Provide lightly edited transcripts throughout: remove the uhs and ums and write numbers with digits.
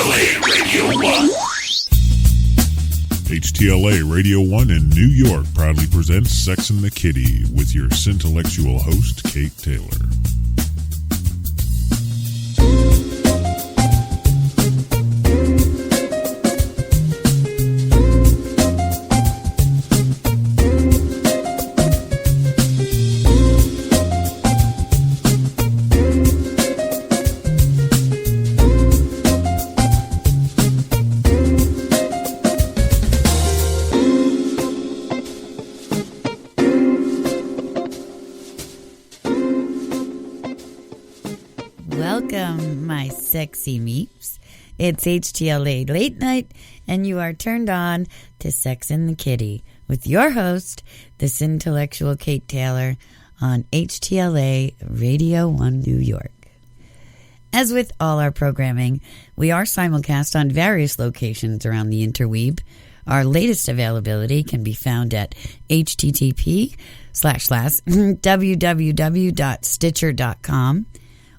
HTLA Radio 1. HTLA Radio 1 in New York proudly presents Sex and the Kitty with your Syntellectual host, Kate Taylor. Welcome, my sexy meeps. It's HTLA Late Night, and you are turned on to Sex and the Kitty with your host, the Syntellectual Kate Taylor, on HTLA Radio 1 New York. As with all our programming, we are simulcast on various locations around the interweb. Our latest availability can be found at http://www.stitcher.com.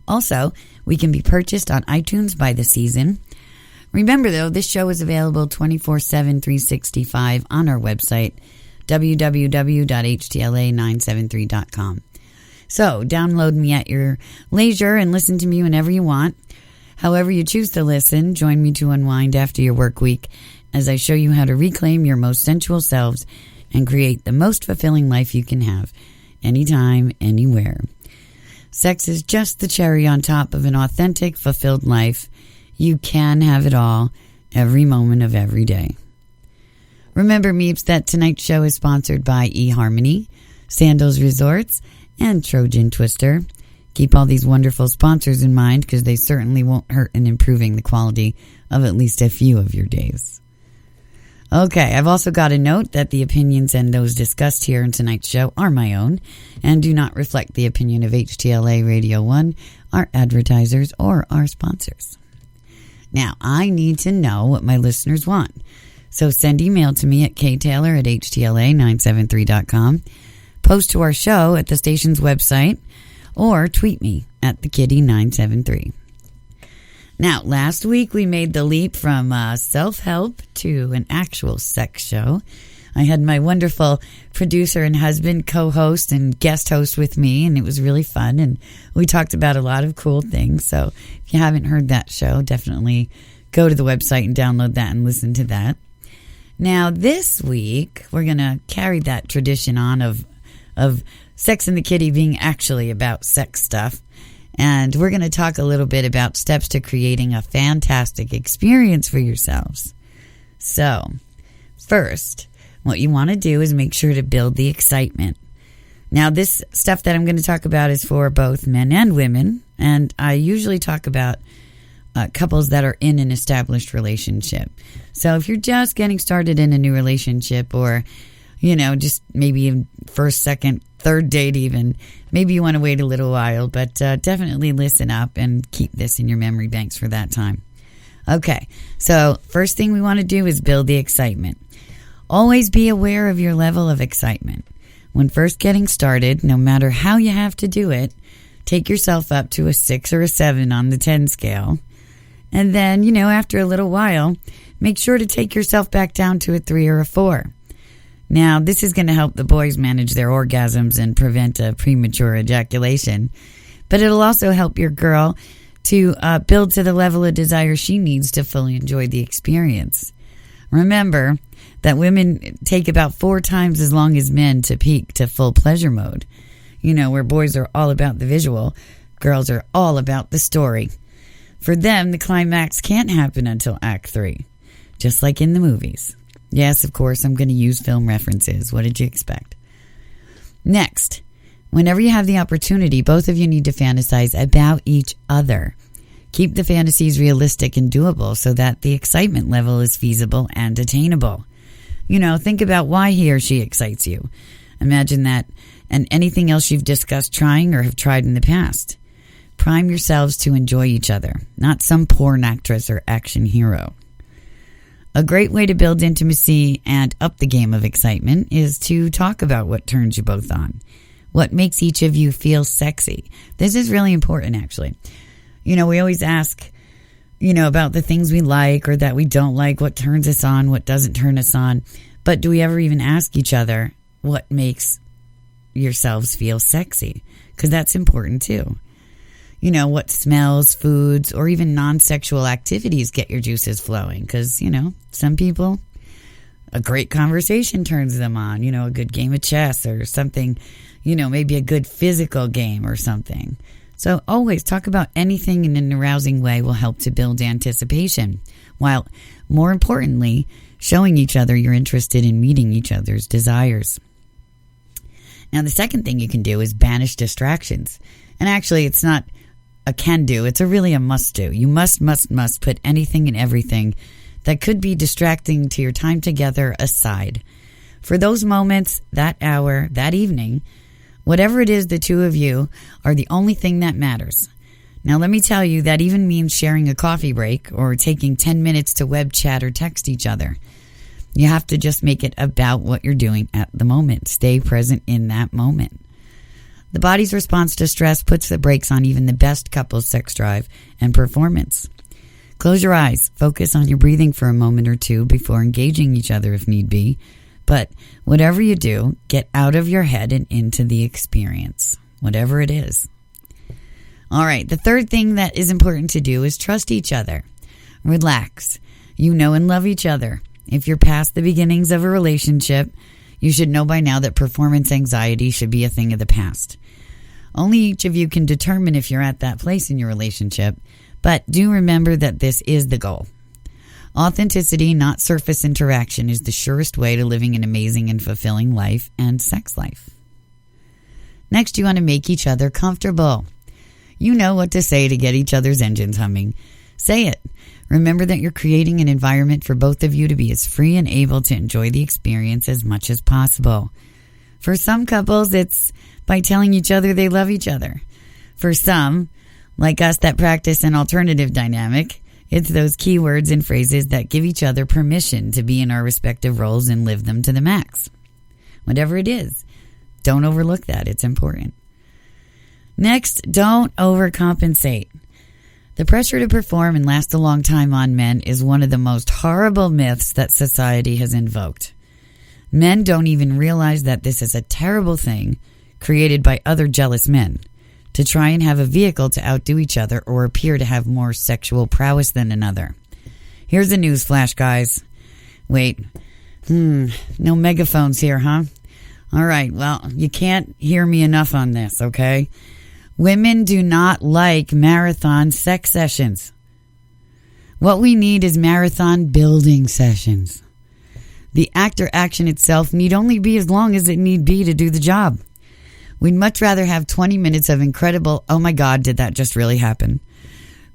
Also, we can be purchased on iTunes by the season. Remember, though, this show is available 24/7, 365 on our website, www.htla973.com. So, download me at your leisure and listen to me whenever you want. However you choose to listen, join me to unwind after your work week as I show you how to reclaim your most sensual selves and create the most fulfilling life you can have, anytime, anywhere. Sex is just the cherry on top of an authentic, fulfilled life. You can have it all, every moment of every day. Remember, Meeps, that tonight's show is sponsored by eHarmony, Sandals Resorts, and Trojan Twister. Keep all these wonderful sponsors in mind because they certainly won't hurt in improving the quality of at least a few of your days. Okay, I've also got a note that the opinions and those discussed here in tonight's show are my own and do not reflect the opinion of HTLA Radio 1, our advertisers, or our sponsors. Now, I need to know what my listeners want, so send email to me at ktaylor@htla973.com, post to our show at the station's website, or tweet me at thekitty973. Now, last week we made the leap from self-help to an actual sex show. I had my wonderful producer and husband co-host and guest host with me, and it was really fun, and we talked about a lot of cool things. So if you haven't heard that show, definitely go to the website and download that and listen to that. Now, this week, we're going to carry that tradition on of Sex and the Kitty being actually about sex stuff. And we're going to talk a little bit about steps to creating a fantastic experience for yourselves. So, first, what you want to do is make sure to build the excitement. Now, this stuff that I'm going to talk about is for both men and women. And I usually talk about couples that are in an established relationship. So, if you're just getting started in a new relationship or, just maybe in first, second, third date even, maybe you want to wait a little while, but definitely listen up and keep this in your memory banks for that time. Okay, so first thing we want to do is build the excitement. Always be aware of your level of excitement. When first getting started, no matter how you have to do it, take yourself up to a 6 or a 7 on the 10 scale. And then, after a little while, make sure to take yourself back down to a 3 or a 4. Now, this is going to help the boys manage their orgasms and prevent a premature ejaculation, but it'll also help your girl to build to the level of desire she needs to fully enjoy the experience. Remember that women take about 4 times as long as men to peak to full pleasure mode. Where boys are all about the visual, girls are all about the story. For them, the climax can't happen until Act 3, just like in the movies. Yes, of course, I'm going to use film references. What did you expect? Next, whenever you have the opportunity, both of you need to fantasize about each other. Keep the fantasies realistic and doable so that the excitement level is feasible and attainable. Think about why he or she excites you. Imagine that and anything else you've discussed trying or have tried in the past. Prime yourselves to enjoy each other, not some porn actress or action hero. A great way to build intimacy and up the game of excitement is to talk about what turns you both on. What makes each of you feel sexy? This is really important, actually. We always ask, about the things we like or that we don't like, what turns us on, what doesn't turn us on. But do we ever even ask each other what makes yourselves feel sexy? Because that's important too. What smells, foods, or even non-sexual activities get your juices flowing. Because, some people, a great conversation turns them on. A good game of chess or something, maybe a good physical game or something. So always talk about anything in an arousing way will help to build anticipation, while more importantly, showing each other you're interested in meeting each other's desires. Now, the second thing you can do is banish distractions. And actually, it's not a can do, it's really a must do. You must put anything and everything that could be distracting to your time together aside. For those moments, that hour, that evening, whatever it is, the two of you are the only thing that matters. Now, let me tell you, that even means sharing a coffee break or taking 10 minutes to web chat or text each other. You have to just make it about what you're doing at the moment. Stay present in that moment. The body's response to stress puts the brakes on even the best couple's sex drive and performance. Close your eyes. Focus on your breathing for a moment or two before engaging each other if need be. But whatever you do, get out of your head and into the experience, whatever it is. All right, the third thing that is important to do is trust each other. Relax. You know and love each other. If you're past the beginnings of a relationship, you should know by now that performance anxiety should be a thing of the past. Only each of you can determine if you're at that place in your relationship, but do remember that this is the goal. Authenticity, not surface interaction, is the surest way to living an amazing and fulfilling life and sex life. Next, you want to make each other comfortable. You know what to say to get each other's engines humming. Say it. Remember that you're creating an environment for both of you to be as free and able to enjoy the experience as much as possible. For some couples, it's by telling each other they love each other. For some, like us that practice an alternative dynamic, it's those key words and phrases that give each other permission to be in our respective roles and live them to the max. Whatever it is, don't overlook that. It's important. Next, don't overcompensate. The pressure to perform and last a long time on men is one of the most horrible myths that society has invoked. Men don't even realize that this is a terrible thing created by other jealous men to try and have a vehicle to outdo each other or appear to have more sexual prowess than another. Here's a news flash, guys. Wait. No megaphones here, huh? All right, well, you can't hear me enough on this, okay? Women do not like marathon sex sessions. What we need is marathon building sessions. The act or action itself need only be as long as it need be to do the job. We'd much rather have 20 minutes of incredible, oh my God, did that just really happen,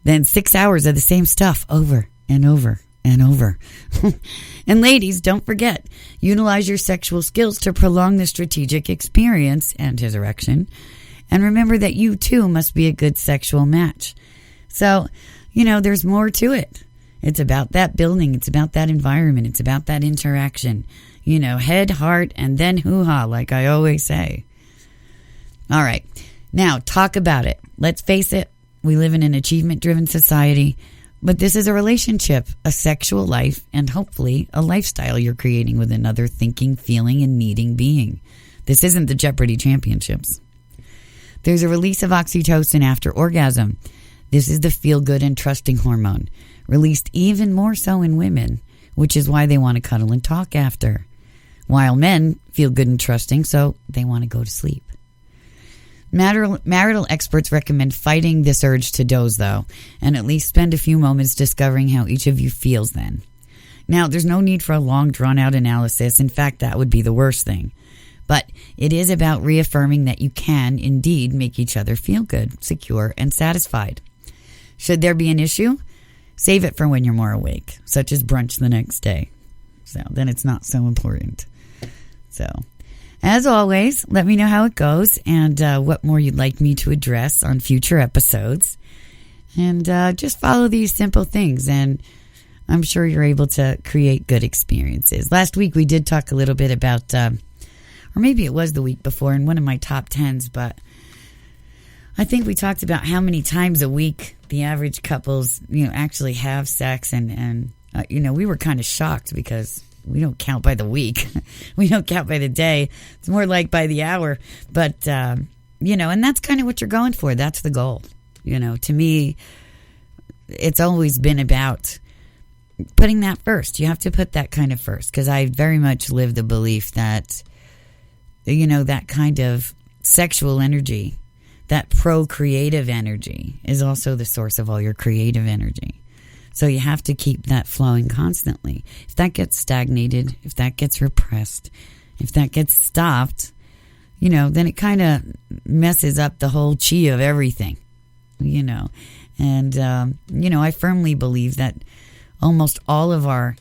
than 6 hours of the same stuff over and over and over. And ladies, don't forget, utilize your sexual skills to prolong the strategic experience and his erection. And remember that you too must be a good sexual match. So, there's more to it. It's about that building. It's about that environment. It's about that interaction. Head, heart, and then hoo-ha, like I always say. All right. Now, talk about it. Let's face it. We live in an achievement-driven society. But this is a relationship, a sexual life, and hopefully a lifestyle you're creating with another thinking, feeling, and needing being. This isn't the Jeopardy Championships. There's a release of oxytocin after orgasm. This is the feel-good and trusting hormone, released even more so in women, which is why they want to cuddle and talk after. While men feel good and trusting, so they want to go to sleep. Marital experts recommend fighting this urge to doze, though, and at least spend a few moments discovering how each of you feels then. Now, there's no need for a long, drawn-out analysis. In fact, that would be the worst thing. But it is about reaffirming that you can indeed make each other feel good, secure, and satisfied. Should there be an issue, save it for when you're more awake, such as brunch the next day. So then it's not so important. So, as always, let me know how it goes and what more you'd like me to address on future episodes. And just follow these simple things, and I'm sure you're able to create good experiences. Last week we did talk a little bit about, or maybe it was the week before in one of my top 10s, but I think we talked about how many times a week the average couples, actually have sex. And we were kind of shocked because we don't count by the week. We don't count by the day. It's more like by the hour. But, and that's kind of what you're going for. That's the goal. To me, it's always been about putting that first. You have to put that kind of first, because I very much live the belief that, that kind of sexual energy, that procreative energy, is also the source of all your creative energy. So you have to keep that flowing constantly. If that gets stagnated, if that gets repressed, if that gets stopped, then it kind of messes up the whole chi of everything, And, I firmly believe that almost all of our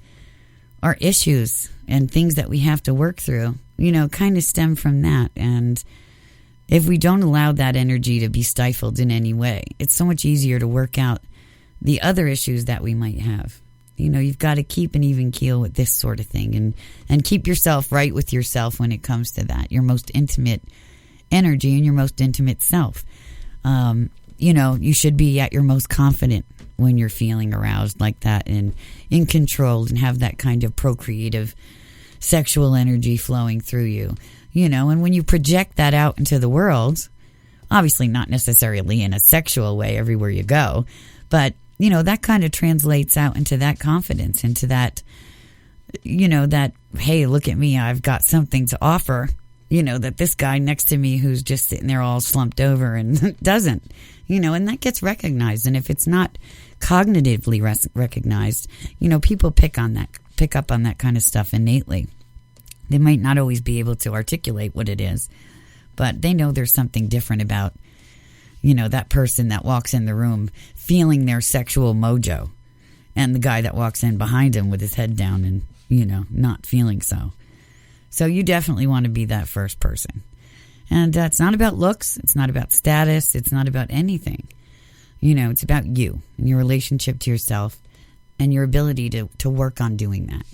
issues and things that we have to work through, kind of stem from that. And if we don't allow that energy to be stifled in any way, it's so much easier to work out the other issues that we might have. You've got to keep an even keel with this sort of thing and keep yourself right with yourself when it comes to that, your most intimate energy and your most intimate self. You should be at your most confident when you're feeling aroused like that and in control and have that kind of procreative sexual energy flowing through you. And when you project that out into the world, obviously not necessarily in a sexual way everywhere you go, but, that kind of translates out into that confidence, into that, that, hey, look at me, I've got something to offer, that this guy next to me who's just sitting there all slumped over and doesn't, and that gets recognized. And if it's not cognitively recognized, people pick up on that kind of stuff innately. They might not always be able to articulate what it is, but they know there's something different about, that person that walks in the room feeling their sexual mojo, and the guy that walks in behind him with his head down and, not feeling so. So you definitely want to be that first person. And it's not about looks. It's not about status. It's not about anything. It's about you and your relationship to yourself and your ability to work on doing that.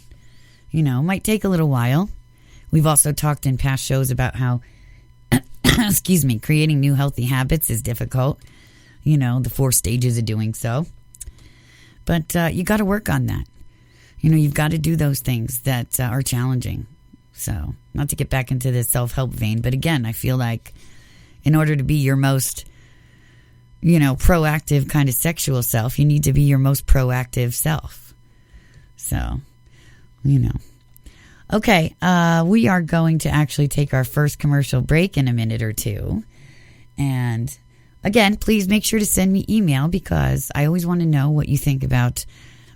It might take a little while. We've also talked in past shows about how, creating new healthy habits is difficult. The 4 stages of doing so. But you got to work on that. You've got to do those things that are challenging. So, not to get back into the self-help vein, but again, I feel like in order to be your most, proactive kind of sexual self, you need to be your most proactive self. So, Okay, we are going to actually take our first commercial break in a minute or two. And again, please make sure to send me email, because I always want to know what you think about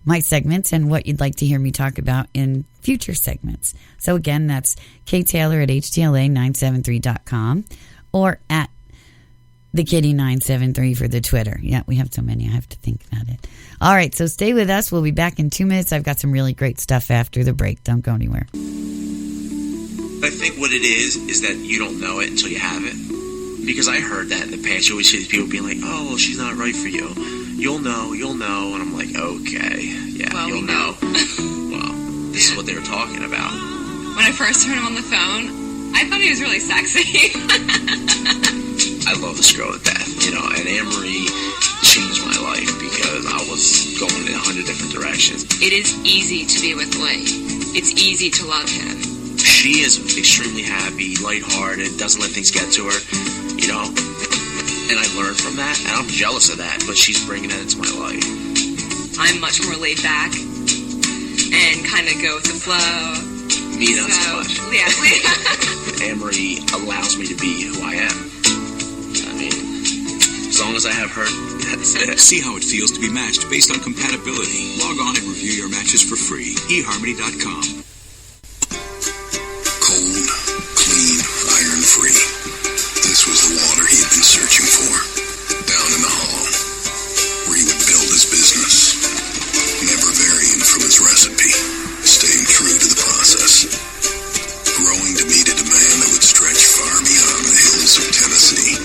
my segments and what you'd like to hear me talk about in future segments. So again, that's ktaylor@htla973.com or at thekitty973 for the Twitter. Yeah, we have so many, I have to think about it. All right, so stay with us. We'll be back in 2 minutes. I've got some really great stuff after the break. Don't go anywhere. I think what it is that you don't know it until you have it. Because I heard that in the past. You always hear people being like, oh, well, she's not right for you. You'll know. And I'm like, okay, yeah, well, you'll know. Well, this is what they were talking about. When I first heard him on the phone, I thought he was really sexy. I love this girl to death, and Anne-Marie changed my life because I was going in 100 different directions. It is easy to be with Lee. It's easy to love him. She is extremely happy, lighthearted, doesn't let things get to her, and I learned from that, and I'm jealous of that, but she's bringing that into my life. I'm much more laid back and kind of go with the flow. Me, not so much. Yeah. Anne-Marie allows me to be who I am. I mean, as long as I have her, that's it. See how it feels to be matched based on compatibility. Log on and review your matches for free. eHarmony.com. Cold, clean, iron-free. This was the water he had been searching for. Down in the hollow, where he would build his business. Never varying from his recipe. Staying true to the process. Growing to meet a demand that would stretch far beyond the hills of Tennessee.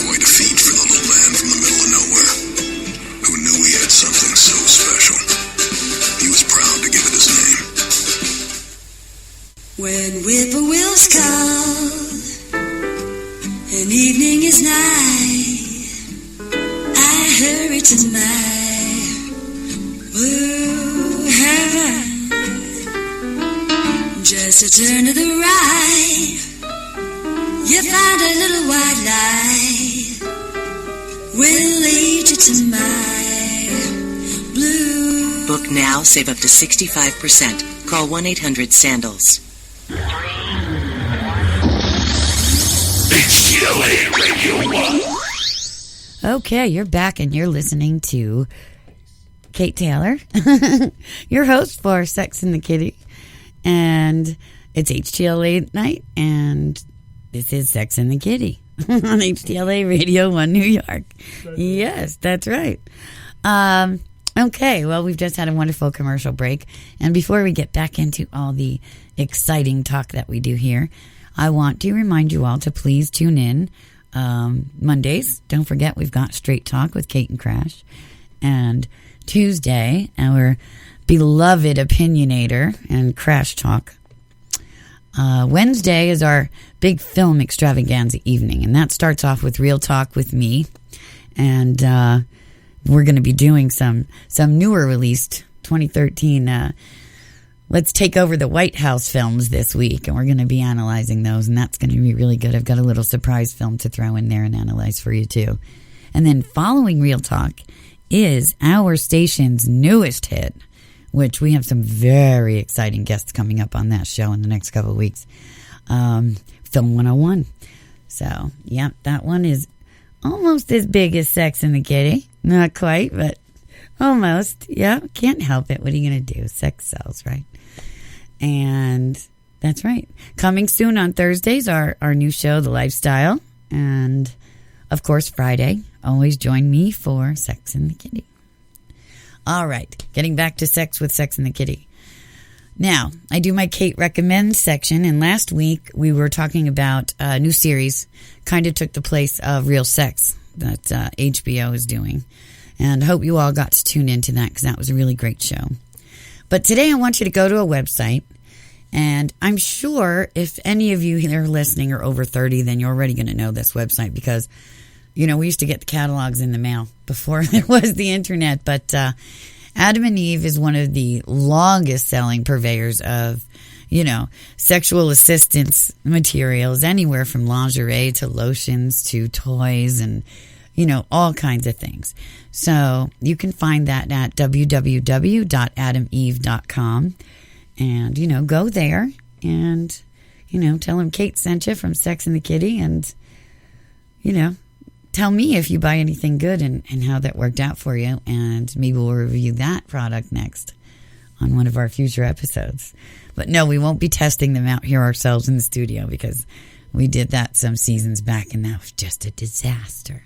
Quite a feat for the little man from the middle of nowhere, who knew he had something so special. He was proud to give it his name. you to my blue heaven. Just a turn to the right, you find a little white light, will lead you to my blue. Book now, save up to 65%. Call 1-800-SANDALS. HTLA Radio 1. Okay, you're back and you're listening to Kate Taylor, your host for Sex and the Kitty. And it's HTLA night, and this is Sex and the Kitty on HTLA Radio 1 New York. Yes, that's right. Okay, well, we've just had a wonderful commercial break. And before we get back into all the exciting talk that we do here, I want to remind you all to please tune in Mondays. Don't forget, we've got Straight Talk with Kate and Crash. And Tuesday, our beloved opinionator and Crash Talk. Wednesday is our big film extravaganza evening, and that starts off with Real Talk with me. And we're going to be doing some newer released 2013 Let's Take Over the White House films this week, and we're going to be analyzing those, and that's going to be really good. I've got a little surprise film to throw in there and analyze for you, too. And then following Real Talk is our station's newest hit, which we have some very exciting guests coming up on that show in the next couple of weeks. Film 101. So, yeah, that one is almost as big as Sex and the Kitty. Not quite, but almost. Yeah, can't help it. What are you going to do? Sex sells, right? And that's right. Coming soon on Thursdays, our new show, The Lifestyle. And, of course, Friday. Always join me for Sex and the Kitty. All right. Getting back to sex with Sex and the Kitty. Now, I do my Kate Recommends section. And last week, we were talking about a new series. Kind of took the place of Real Sex that HBO is doing. And I hope you all got to tune into that because that was a really great show. But today I want you to go to a website, and I'm sure if any of you that are listening are over 30, then you're already going to know this website because, you know, we used to get the catalogs in the mail before there was the internet. But Adam and Eve is one of the longest selling purveyors of, you know, sexual assistance materials, anywhere from lingerie to lotions to toys and, you know, all kinds of things. So you can find that at www.adameve.com and, you know, go there and, you know, tell them Kate sent you from Sex and the Kitty and, you know, tell me if you buy anything good and how that worked out for you. And maybe we'll review that product next on one of our future episodes. But no, we won't be testing them out here ourselves in the studio because we did that some seasons back and that was just a disaster.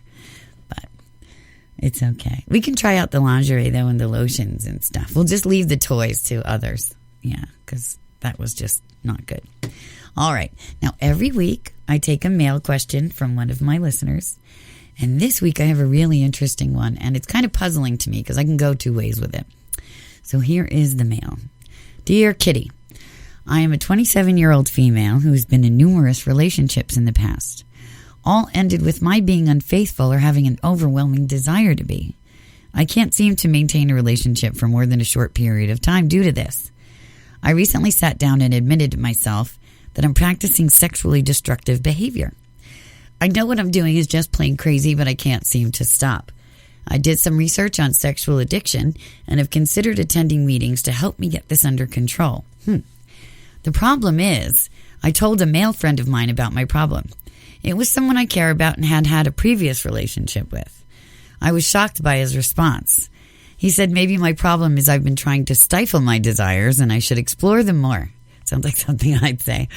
It's okay. We can try out the lingerie, though, and the lotions and stuff. We'll just leave the toys to others. Yeah, because that was just not good. All right. Now, every week, I take a mail question from one of my listeners. And this week, I have a really interesting one. And it's kind of puzzling to me because I can go two ways with it. So here is the mail. Dear Kitty, I am a 27-year-old female who has been in numerous relationships in the past. All ended with my being unfaithful or having an overwhelming desire to be. I can't seem to maintain a relationship for more than a short period of time due to this. I recently sat down and admitted to myself that I'm practicing sexually destructive behavior. I know what I'm doing is just plain crazy, but I can't seem to stop. I did some research on sexual addiction and have considered attending meetings to help me get this under control. The problem is, I told a male friend of mine about my problem. It was someone I care about and had had a previous relationship with. I was shocked by his response. He said maybe my problem is I've been trying to stifle my desires and I should explore them more. Sounds like something I'd say.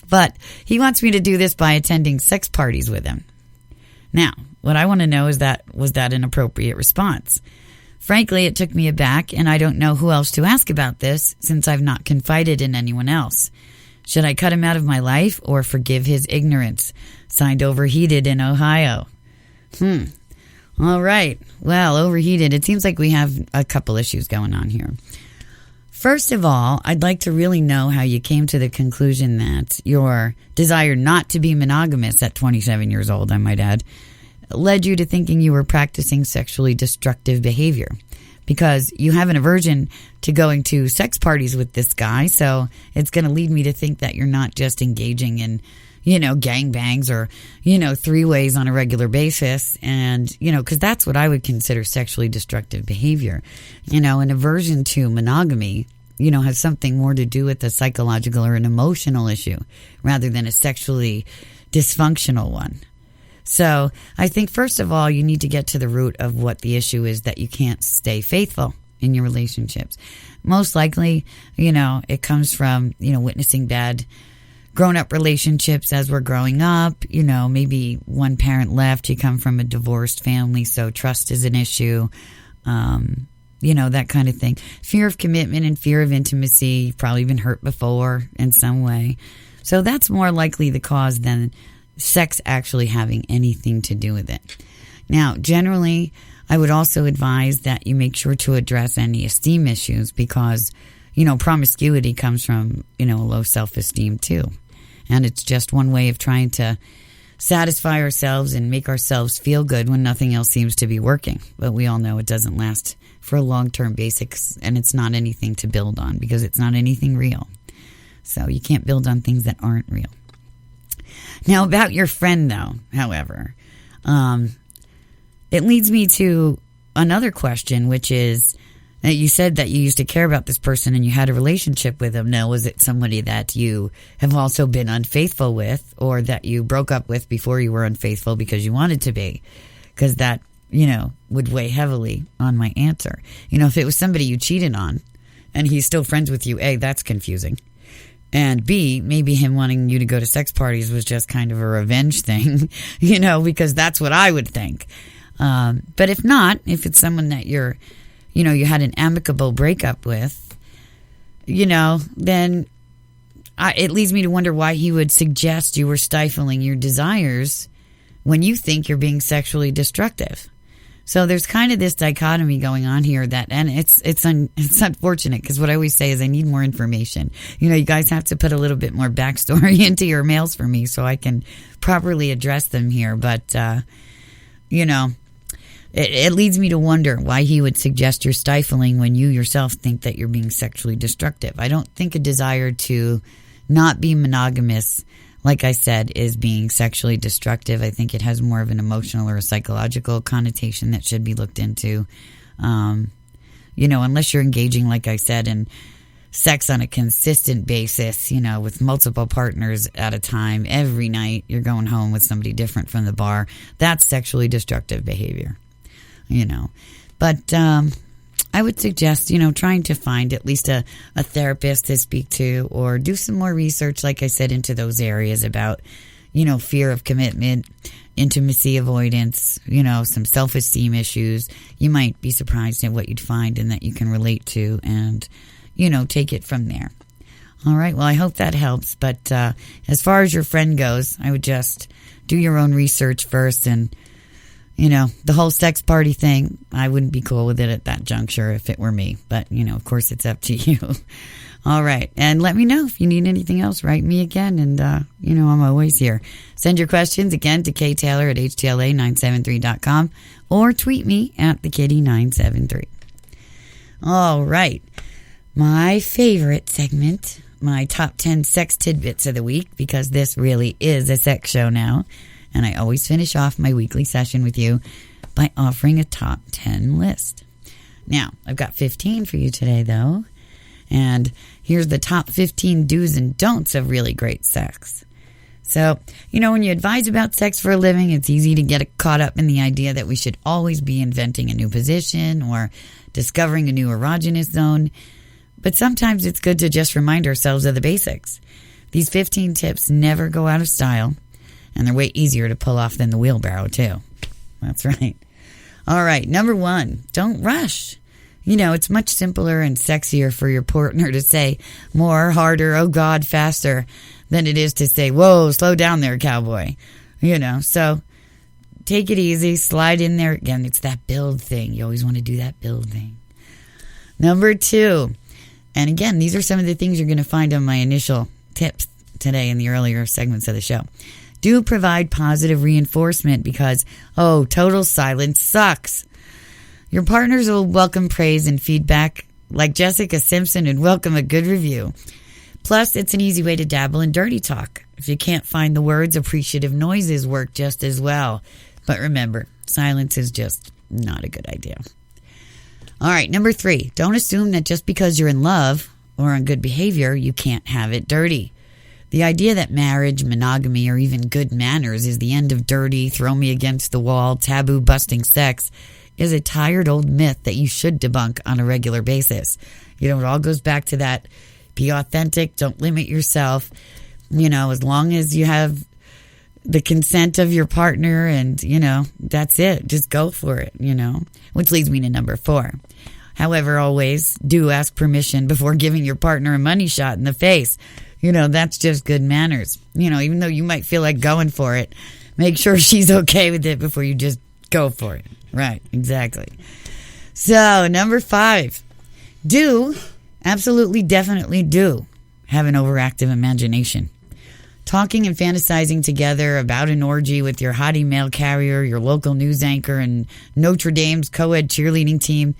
But he wants me to do this by attending sex parties with him. Now, what I want to know is was that an appropriate response? Frankly, it took me aback, and I don't know who else to ask about this since I've not confided in anyone else. Should I cut him out of my life or forgive his ignorance? Signed, Overheated in Ohio. All right. Well, Overheated, it seems like we have a couple issues going on here. First of all, I'd like to really know how you came to the conclusion that your desire not to be monogamous at 27 years old, I might add, led you to thinking you were practicing sexually destructive behavior, because you have an aversion to going to sex parties with this guy. So it's going to lead me to think that you're not just engaging in, gangbangs or, three-ways on a regular basis. And, because that's what I would consider sexually destructive behavior. An aversion to monogamy, has something more to do with a psychological or an emotional issue rather than a sexually dysfunctional one. So I think, first of all, you need to get to the root of what the issue is, that you can't stay faithful in your relationships. Most likely, it comes from, witnessing bad grown-up relationships as we're growing up. Maybe one parent left, you come from a divorced family, so trust is an issue, that kind of thing. Fear of commitment and fear of intimacy. You've probably been hurt before in some way. So that's more likely the cause than sex actually having anything to do with it. Now, generally, I would also advise that you make sure to address any esteem issues, because, promiscuity comes from, a low self-esteem too. And it's just one way of trying to satisfy ourselves and make ourselves feel good when nothing else seems to be working. But we all know it doesn't last for a long-term basis, and it's not anything to build on because it's not anything real. So you can't build on things that aren't real. Now, about your friend, though, however, it leads me to another question, which is, you said that you used to care about this person and you had a relationship with them. Now, was it somebody that you have also been unfaithful with, or that you broke up with before you were unfaithful because you wanted to be? Because that, would weigh heavily on my answer. If it was somebody you cheated on and he's still friends with you, A, that's confusing. And B, maybe him wanting you to go to sex parties was just kind of a revenge thing, because that's what I would think. But if not, if it's someone that you had an amicable breakup with, then it leads me to wonder why he would suggest you were stifling your desires when you think you're being sexually destructive. So there's kind of this dichotomy going on here and it's unfortunate, because what I always say is I need more information. You guys have to put a little bit more backstory into your mails for me so I can properly address them here. But, it leads me to wonder why he would suggest you're stifling when you yourself think that you're being sexually destructive. I don't think a desire to not be monogamous, like I said, is being sexually destructive. I think it has more of an emotional or a psychological connotation that should be looked into. Unless you're engaging, like I said, in sex on a consistent basis, with multiple partners at a time, every night you're going home with somebody different from the bar. That's sexually destructive behavior, But I would suggest, trying to find at least a therapist to speak to, or do some more research, like I said, into those areas about, fear of commitment, intimacy avoidance, some self-esteem issues. You might be surprised at what you'd find and that you can relate to, and, take it from there. All right. Well, I hope that helps. But as far as your friend goes, I would just do your own research first, and the whole sex party thing, I wouldn't be cool with it at that juncture if it were me. But, of course, it's up to you. All right. And let me know if you need anything else. Write me again. And, I'm always here. Send your questions again to ktaylor@htla973.com or tweet me at thekitty973. All right. My favorite segment, my top 10 sex tidbits of the week, because this really is a sex show now. And I always finish off my weekly session with you by offering a top 10 list. Now, I've got 15 for you today, though. And here's the top 15 do's and don'ts of really great sex. So, when you advise about sex for a living, it's easy to get caught up in the idea that we should always be inventing a new position or discovering a new erogenous zone. But sometimes it's good to just remind ourselves of the basics. These 15 tips never go out of style. And they're way easier to pull off than the wheelbarrow, too. That's right. All right, number 1, don't rush. It's much simpler and sexier for your partner to say more, harder, oh God, faster, than it is to say, whoa, slow down there, cowboy. So take it easy, slide in there. Again, it's that build thing. You always want to do that build thing. Number 2, and again, these are some of the things you're going to find on my initial tips today in the earlier segments of the show. Do provide positive reinforcement because, total silence sucks. Your partners will welcome praise and feedback like Jessica Simpson and welcome a good review. Plus, it's an easy way to dabble in dirty talk. If you can't find the words, appreciative noises work just as well. But remember, silence is just not a good idea. All right, number 3, don't assume that just because you're in love or on good behavior, you can't have it dirty. The idea that marriage, monogamy, or even good manners is the end of dirty, throw me against the wall, taboo-busting sex is a tired old myth that you should debunk on a regular basis. It all goes back to that, be authentic, don't limit yourself. As long as you have the consent of your partner and, that's it. Just go for it, Which leads me to number 4. However, always do ask permission before giving your partner a money shot in the face. That's just good manners. Even though you might feel like going for it, make sure she's okay with it before you just go for it. Right, exactly. So, number 5. Absolutely, definitely do have an overactive imagination. Talking and fantasizing together about an orgy with your hottie mail carrier, your local news anchor, and Notre Dame's co-ed cheerleading team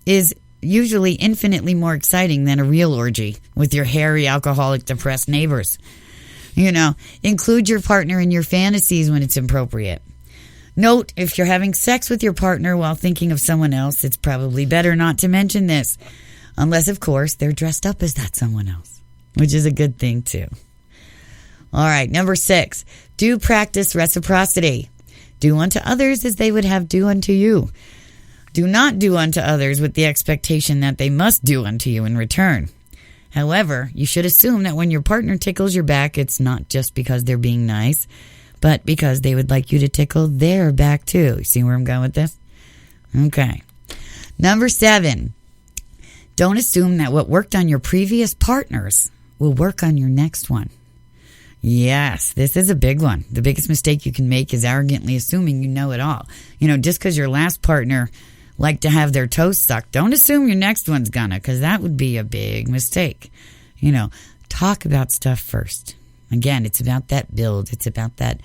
is usually infinitely more exciting than a real orgy with your hairy, alcoholic, depressed neighbors. Include your partner in your fantasies when it's appropriate. Note, if you're having sex with your partner while thinking of someone else, it's probably better not to mention this. Unless, of course, they're dressed up as that someone else, which is a good thing, too. All right, number 6, do practice reciprocity. Do unto others as they would have do unto you. Do not do unto others with the expectation that they must do unto you in return. However, you should assume that when your partner tickles your back, it's not just because they're being nice, but because they would like you to tickle their back too. You see where I'm going with this? Okay. Number 7, don't assume that what worked on your previous partners will work on your next one. Yes, this is a big one. The biggest mistake you can make is arrogantly assuming you know it all. Just because your last partner liked to have their toes sucked, don't assume your next one's gonna, because that would be a big mistake. Talk about stuff first. Again, it's about that build. It's about that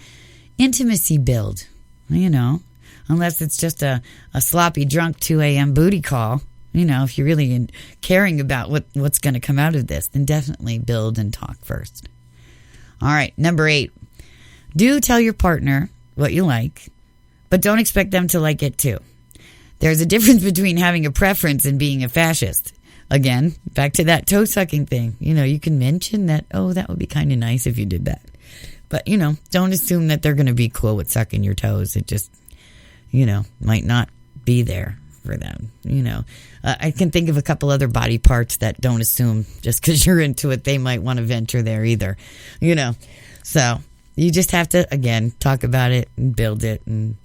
intimacy build, unless it's just a sloppy, drunk 2 a.m. booty call. If you're really caring about what's going to come out of this, then definitely build and talk first. All right, number 8. Do tell your partner what you like, but don't expect them to like it too. There's a difference between having a preference and being a fascist. Again, back to that toe-sucking thing. You can mention that, that would be kind of nice if you did that. But, don't assume that they're going to be cool with sucking your toes. It just, might not be there for them. I can think of a couple other body parts that don't assume just because you're into it, they might want to venture there either. So you just have to, again, talk about it and build it and,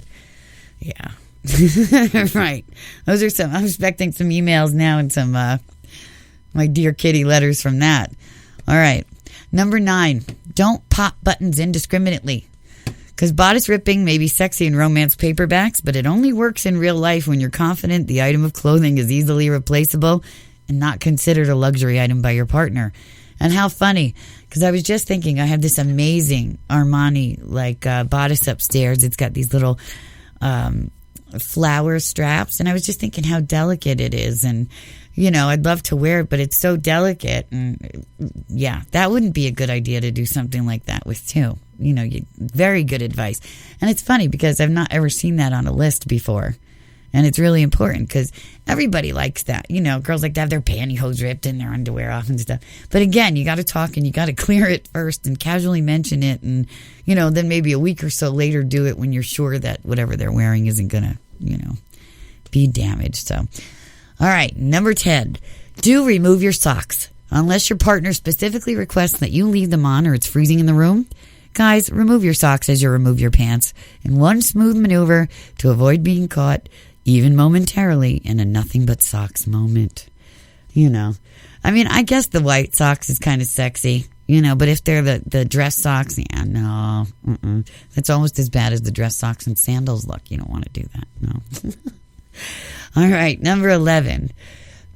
yeah. Right. Those are some, I'm expecting some emails now and some my dear kitty letters from that. All right. Number 9, don't pop buttons indiscriminately. Because bodice ripping may be sexy in romance paperbacks, but it only works in real life when you're confident the item of clothing is easily replaceable and not considered a luxury item by your partner. And how funny, because I was just thinking I have this amazing Armani bodice upstairs. It's got these little flower straps, and I was just thinking how delicate it is, and I'd love to wear it, but it's so delicate, and yeah, that wouldn't be a good idea to do something like that with too. Very good advice. And it's funny because I've not ever seen that on a list before, and it's really important because everybody likes that. Girls like to have their pantyhose ripped and their underwear off and stuff, but again, you got to talk and you got to clear it first and casually mention it, and then maybe a week or so later do it when you're sure that whatever they're wearing isn't gonna be damaged. So all right, number 10, do remove your socks unless your partner specifically requests that you leave them on or it's freezing in the room. Guys, remove your socks as you remove your pants in one smooth maneuver to avoid being caught, even momentarily, in a nothing but socks moment. I guess the white socks is kind of sexy, but if they're the dress socks, yeah, no. That's almost as bad as the dress socks and sandals look. You don't want to do that, no. All right, number 11.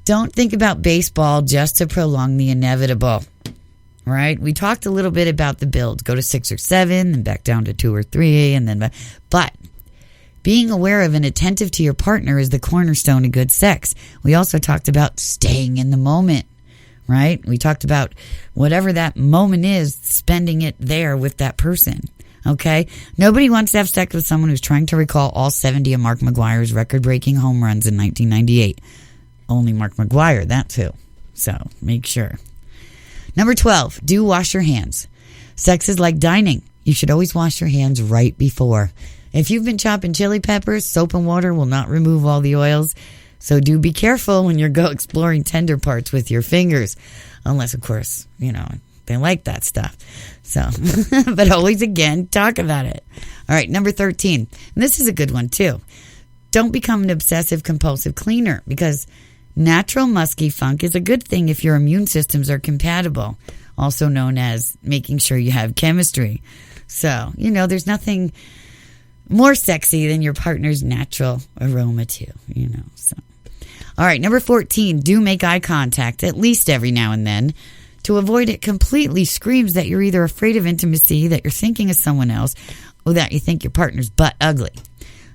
Don't think about baseball just to prolong the inevitable. right? We talked a little bit about the build. Go to 6 or 7, then back down to 2 or 3, and then... But being aware of and attentive to your partner is the cornerstone of good sex. We also talked about staying in the moment, right? We talked about whatever that moment is, spending it there with that person, okay? Nobody wants to have sex with someone who's trying to recall all 70 of Mark McGwire's record-breaking home runs in 1998. Only Mark McGwire, that too. So make sure. Number 12, do wash your hands. Sex is like dining. You should always wash your hands right before. If you've been chopping chili peppers, soap and water will not remove all the oils. So do be careful when you go exploring tender parts with your fingers. Unless, of course, they like that stuff. So, but always, again, talk about it. All right, number 13. And this is a good one, too. Don't become an obsessive-compulsive cleaner, because natural musky funk is a good thing if your immune systems are compatible, also known as making sure you have chemistry. So, there's nothing more sexy than your partner's natural aroma, too, so. All right, number 14, do make eye contact, at least every now and then. To avoid it completely screams that you're either afraid of intimacy, that you're thinking of someone else, or that you think your partner's butt ugly.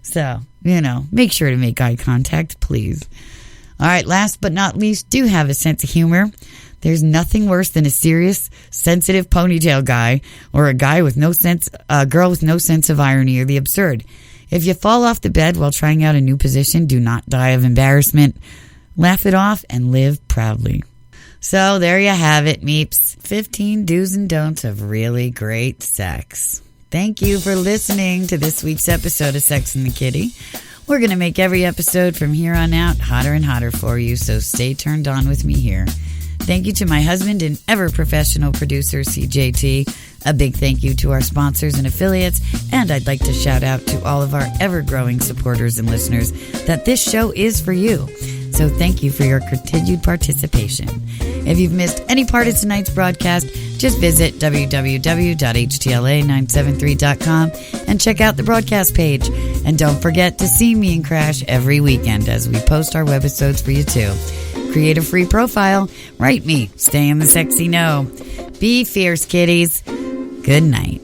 So, make sure to make eye contact, please. All right, last but not least, do have a sense of humor. There's nothing worse than a serious, sensitive ponytail guy or a girl with no sense of irony or the absurd. If you fall off the bed while trying out a new position, do not die of embarrassment. Laugh it off and live proudly. So there you have it, meeps. 15 do's and don'ts of really great sex. Thank you for listening to this week's episode of Sex and the Kitty. We're going to make every episode from here on out hotter and hotter for you, so stay turned on with me here. Thank you to my husband and ever-professional producer, CJT. A big thank you to our sponsors and affiliates. And I'd like to shout out to all of our ever-growing supporters and listeners that this show is for you. So thank you for your continued participation. If you've missed any part of tonight's broadcast, just visit www.htla973.com and check out the broadcast page. And don't forget to see me and Crash every weekend as we post our webisodes for you too. Create a free profile. Write me. Stay in the sexy know. Be fierce, kitties. Good night.